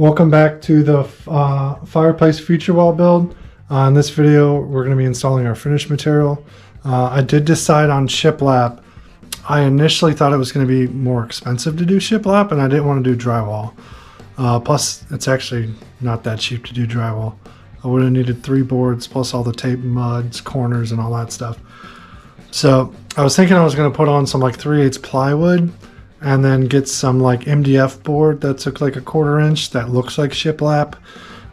Welcome back to the Fireplace feature wall build. In this video we're going to be installing our finished material. I did decide on shiplap. I initially thought it was going to be more expensive to do shiplap, and I didn't want to do drywall. Plus it's actually not that cheap to do drywall. I would have needed 3 boards plus all the tape, muds, corners, and all that stuff. So I was thinking I was going to put on some like 3/8 plywood and then get some like MDF board that took like a 1/4 inch that looks like shiplap.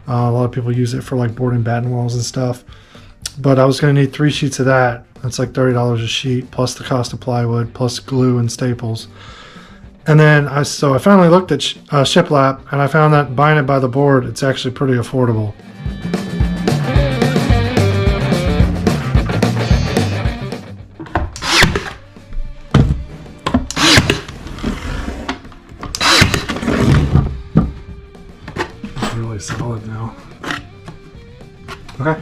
A lot of people use it for like board and batten walls and stuff. But I was going to need 3 sheets of that. That's like $30 a sheet plus the cost of plywood plus glue and staples. And then I finally looked at shiplap, and I found that buying it by the board, it's actually pretty affordable. Solid now. Okay,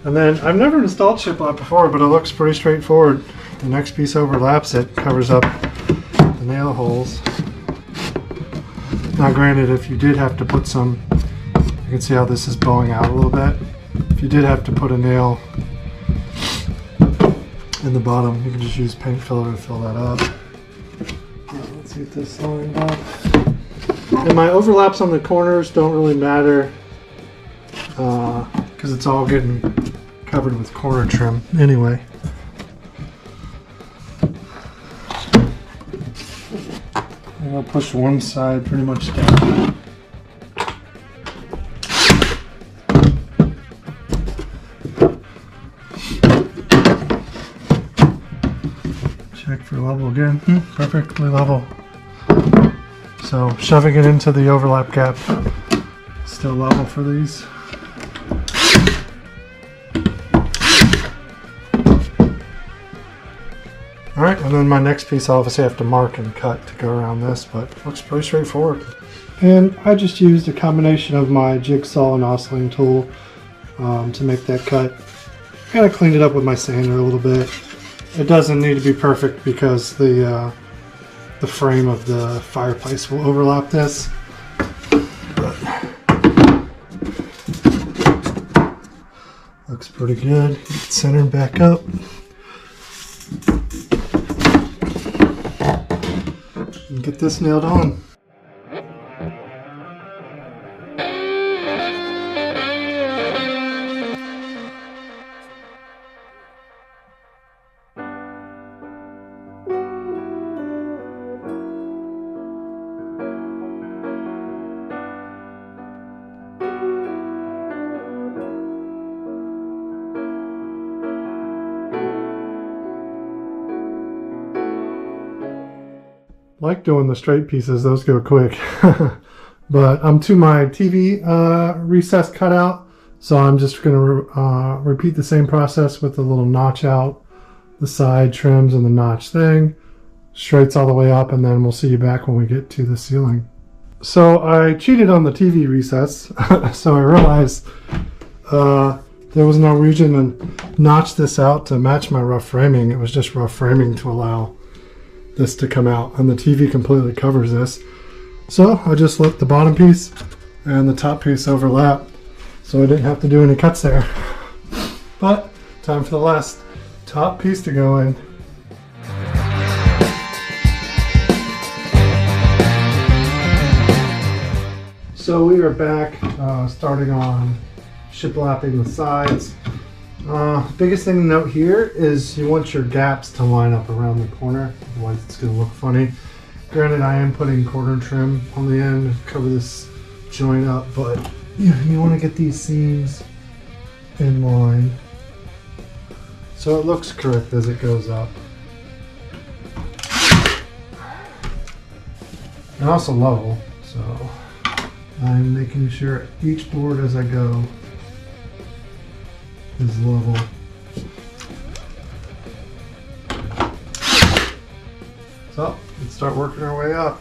and then I've never installed shiplap before, but it looks pretty straightforward. The next piece overlaps it, covers up the nail holes. Now granted, if you did have to put some, you can see how this is bowing out a little bit. If you did have to put a nail in the bottom, you can just use paint filler to fill that up. Let's get this lined up. And my overlaps on the corners don't really matter because it's all getting covered with corner trim anyway. And I'll push one side pretty much down. Check for level again. Perfectly level. So shoving it into the overlap gap, still level for these. Alright, and then my next piece I obviously have to mark and cut to go around this, but it looks pretty straightforward. And I just used a combination of my jigsaw and oscillating tool to make that cut. Kind of cleaned it up with my sander a little bit. It doesn't need to be perfect because the frame of the fireplace will overlap this. But looks pretty good. Get it centered back up. And get this nailed on. Like doing the straight pieces, those go quick. But I'm to my TV recess cutout, so I'm just going to repeat the same process with the little notch out, the side trims and the notch thing, straights all the way up, and then we'll see you back when we get to the ceiling. So I cheated on the TV recess, so I realized there was no reason to notch this out to match my rough framing. It was just rough framing to allow this to come out, and the TV completely covers this. So I just let the bottom piece and the top piece overlap, so I didn't have to do any cuts there. But time for the last top piece to go in. So we are back starting on shiplapping the sides. Biggest thing to note here is you want your gaps to line up around the corner, otherwise it's going to look funny. Granted, I am putting corner trim on the end to cover this joint up, but you want to get these seams in line so it looks correct as it goes up. And also level, so I'm making sure each board as I go is level. So let's start working our way up.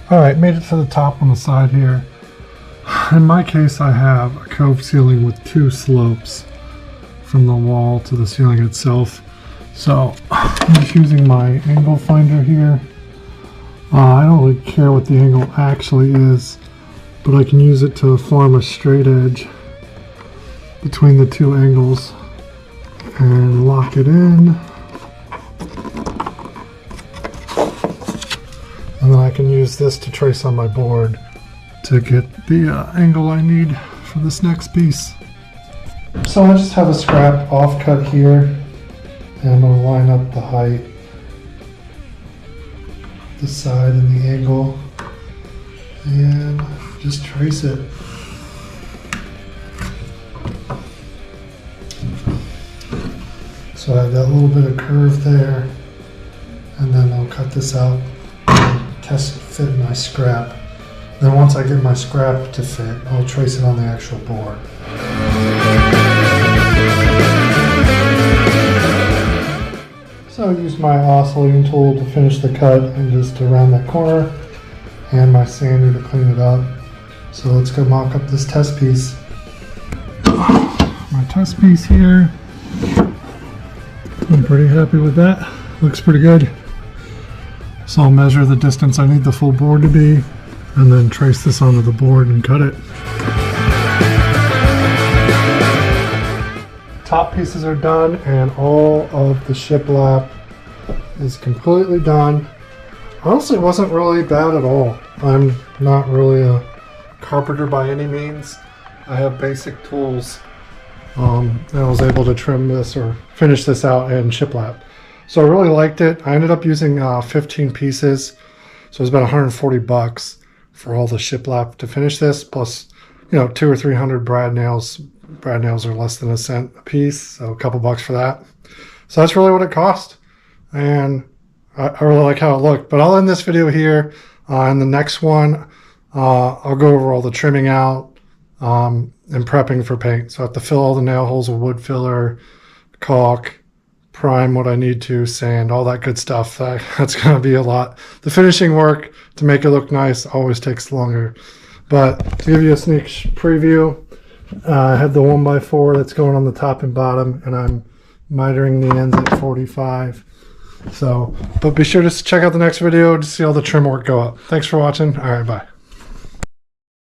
Alright, made it to the top on the side here. In my case, I have a cove ceiling with 2 slopes from the wall to the ceiling itself. So I'm just using my angle finder here. I don't really care what the angle actually is, but I can use it to form a straight edge between the 2 angles and lock it in. And then I can use this to trace on my board to get the angle I need for this next piece. So I just have a scrap offcut here, and I'm going to line up the height, the side, and the angle, and just trace it. So I have that little bit of curve there, and then I'll cut this out and test fit my scrap. Then once I get my scrap to fit, I'll trace it on the actual board. So I use my oscillating tool to finish the cut and just around that corner, and my sander to clean it up. So let's go mock up this test piece. My test piece here. I'm pretty happy with that. Looks pretty good. So I'll measure the distance I need the full board to be, and then trace this onto the board and cut it. Top pieces are done, and all of the shiplap is completely done. Honestly, it wasn't really bad at all. I'm not really a carpenter by any means. I have basic tools, and I was able to trim this or finish this out in shiplap. So I really liked it. I ended up using 15 pieces, so it was about 140 bucks for all the shiplap to finish this, plus 200 or 300 brad nails. Brad nails are less than a cent a piece, so a couple bucks for that. So that's really what it cost, and I really like how it looked. But I'll end this video here. In the next one, I'll go over all the trimming out and prepping for paint. So I have to fill all the nail holes with wood filler, caulk, prime what I need to, sand, all that good stuff. That's going to be a lot. The finishing work to make it look nice always takes longer. But to give you a sneak preview, I have the 1x4 that's going on the top and bottom, and I'm mitering the ends at 45. So, but be sure to check out the next video to see all the trim work go up. Thanks for watching. All right, bye.